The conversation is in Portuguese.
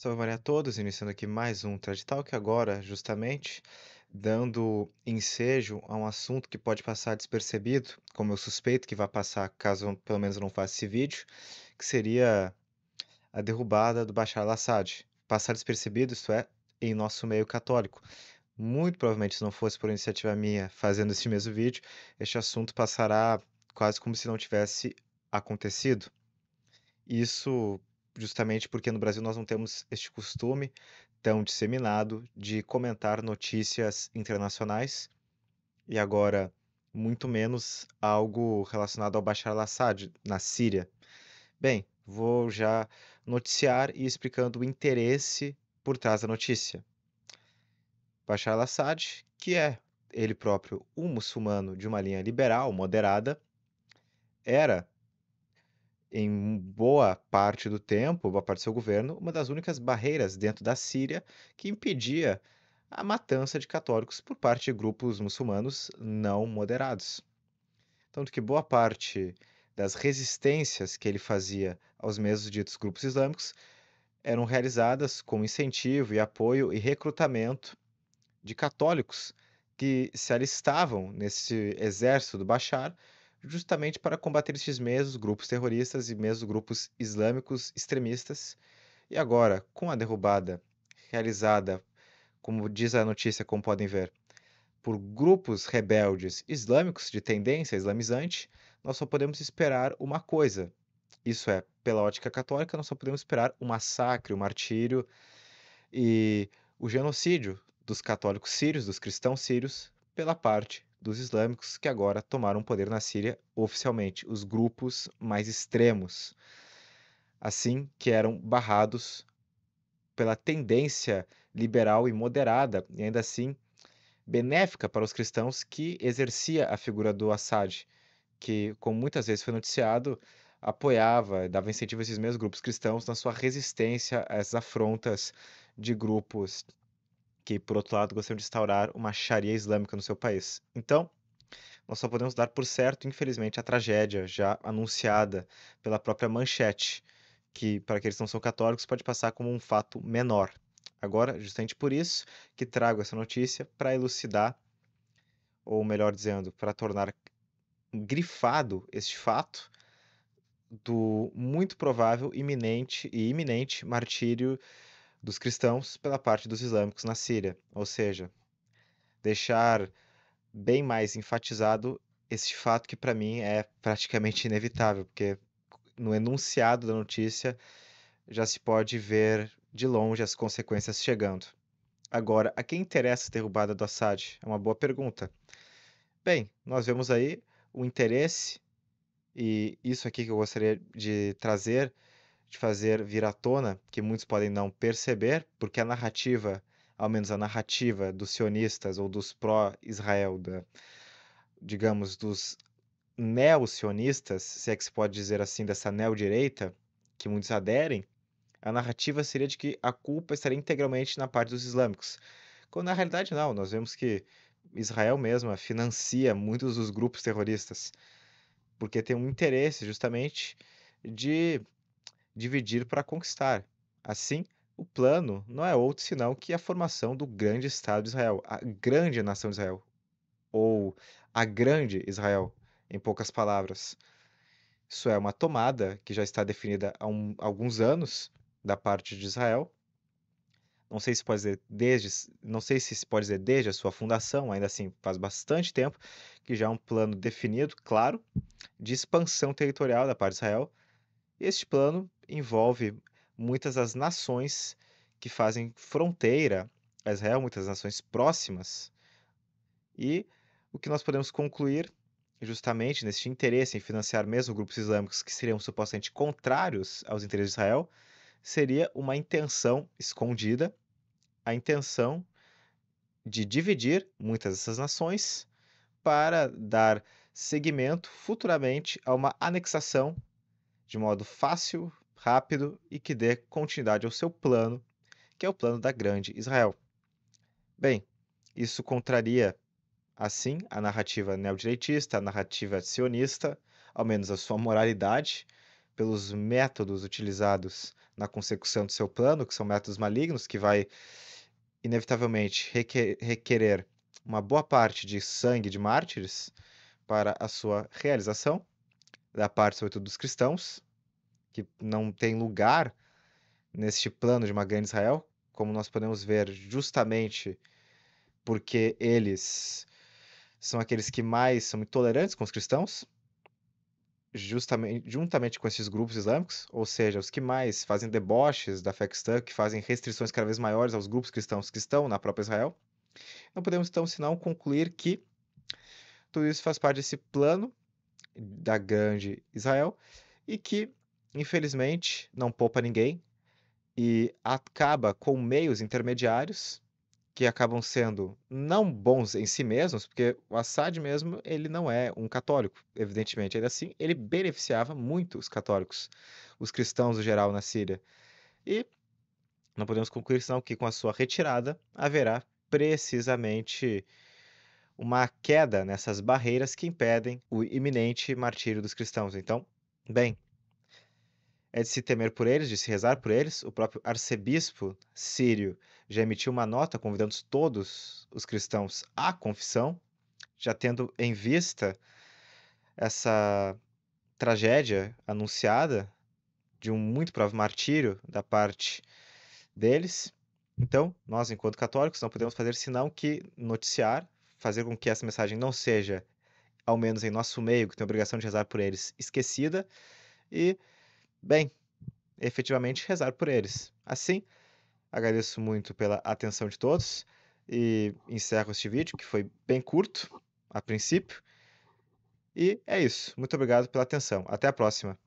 Salve Maria a todos, iniciando aqui mais um TED Talk agora, justamente, dando ensejo a um assunto que pode passar despercebido, como eu suspeito que vai passar caso pelo menos eu não faça esse vídeo, que seria a derrubada do Bashar al-Assad. Passar despercebido, isto é, em nosso meio católico. Muito provavelmente, se não fosse por iniciativa minha fazendo este mesmo vídeo, este assunto passará quase como se não tivesse acontecido. Isso justamente porque no Brasil nós não temos este costume tão disseminado de comentar notícias internacionais e agora muito menos algo relacionado ao Bashar al-Assad na Síria. Bem, vou já noticiar e explicando o interesse por trás da notícia. Bashar al-Assad, que é ele próprio um muçulmano de uma linha liberal, moderada, era em boa parte do tempo, boa parte do seu governo, uma das únicas barreiras dentro da Síria que impedia a matança de católicos por parte de grupos muçulmanos não moderados. Tanto que boa parte das resistências que ele fazia aos mesmos ditos grupos islâmicos eram realizadas com incentivo e apoio e recrutamento de católicos que se alistavam nesse exército do Bashar, justamente para combater esses mesmos grupos terroristas e mesmos grupos islâmicos extremistas. E agora, com a derrubada realizada, como diz a notícia, como podem ver, por grupos rebeldes islâmicos de tendência islamizante, nós só podemos esperar uma coisa. Isso é, pela ótica católica, nós só podemos esperar o massacre, o martírio e o genocídio dos católicos sírios, dos cristãos sírios, pela parte dos islâmicos que agora tomaram o poder na Síria oficialmente, os grupos mais extremos, assim que eram barrados pela tendência liberal e moderada, e ainda assim benéfica para os cristãos que exercia a figura do Assad, que, como muitas vezes foi noticiado, apoiava, dava incentivo a esses mesmos grupos cristãos na sua resistência a essas afrontas de grupos que, por outro lado, gostariam de instaurar uma Sharia islâmica no seu país. Então, nós só podemos dar por certo, infelizmente, a tragédia já anunciada pela própria Manchete, que, para aqueles que não são católicos, pode passar como um fato menor. Agora, justamente por isso que trago essa notícia para elucidar, ou melhor dizendo, para tornar grifado este fato do muito provável iminente martírio dos cristãos pela parte dos islâmicos na Síria, ou seja, deixar bem mais enfatizado esse fato que para mim é praticamente inevitável, porque no enunciado da notícia já se pode ver de longe as consequências chegando. Agora, a quem interessa a derrubada do Assad? É uma boa pergunta. Bem, nós vemos aí o interesse, e isso aqui que eu gostaria de trazer, de fazer vir à tona, que muitos podem não perceber, porque a narrativa, ao menos a narrativa dos sionistas ou dos pró-Israel, digamos, dos neo-sionistas, se é que se pode dizer assim, dessa neo-direita, que muitos aderem, a narrativa seria de que a culpa estaria integralmente na parte dos islâmicos. Quando na realidade não, nós vemos que Israel mesma financia muitos dos grupos terroristas, porque tem um interesse justamente de dividir para conquistar. Assim, o plano não é outro senão que a formação do grande Estado de Israel, a grande nação de Israel, ou a grande Israel, em poucas palavras. Isso é uma tomada que já está definida há alguns anos da parte de Israel. Não sei se pode dizer não sei se se pode dizer desde a sua fundação, ainda assim faz bastante tempo que já há um plano definido, claro, de expansão territorial da parte de Israel. Este plano envolve muitas das nações que fazem fronteira a Israel, muitas nações próximas, e o que nós podemos concluir, justamente nesse interesse em financiar mesmo grupos islâmicos que seriam supostamente contrários aos interesses de Israel, seria uma intenção escondida, a intenção de dividir muitas dessas nações para dar seguimento futuramente a uma anexação de modo fácil, rápido e que dê continuidade ao seu plano, que é o plano da Grande Israel. Bem, isso contraria assim, a narrativa neodireitista, a narrativa sionista, ao menos a sua moralidade, pelos métodos utilizados na consecução do seu plano, que são métodos malignos, que vai inevitavelmente requerer uma boa parte de sangue de mártires para a sua realização, da parte, sobretudo, dos cristãos, que não tem lugar neste plano de uma grande Israel, como nós podemos ver justamente porque eles são aqueles que mais são intolerantes com os cristãos, justamente, juntamente com esses grupos islâmicos, ou seja, os que mais fazem deboches da fé cristã, que fazem restrições cada vez maiores aos grupos cristãos que estão na própria Israel. Não podemos, então, senão concluir que tudo isso faz parte desse plano da grande Israel e que, infelizmente, não poupa ninguém e acaba com meios intermediários que acabam sendo não bons em si mesmos, porque o Assad mesmo, ele não é um católico, evidentemente. Ainda assim, ele beneficiava muito os católicos, os cristãos no geral na Síria. E não podemos concluir senão que com a sua retirada haverá precisamente uma queda nessas barreiras que impedem o iminente martírio dos cristãos. Então, bem, é de se temer por eles, de se rezar por eles. O próprio arcebispo sírio já emitiu uma nota convidando todos os cristãos à confissão, já tendo em vista essa tragédia anunciada de um muito provável martírio da parte deles. Então, nós, enquanto católicos, não podemos fazer senão que noticiar, fazer com que essa mensagem não seja, ao menos em nosso meio, que tem a obrigação de rezar por eles, esquecida e, bem, efetivamente rezar por eles. Assim, agradeço muito pela atenção de todos e encerro este vídeo, que foi bem curto, a princípio. E é isso. Muito obrigado pela atenção. Até a próxima.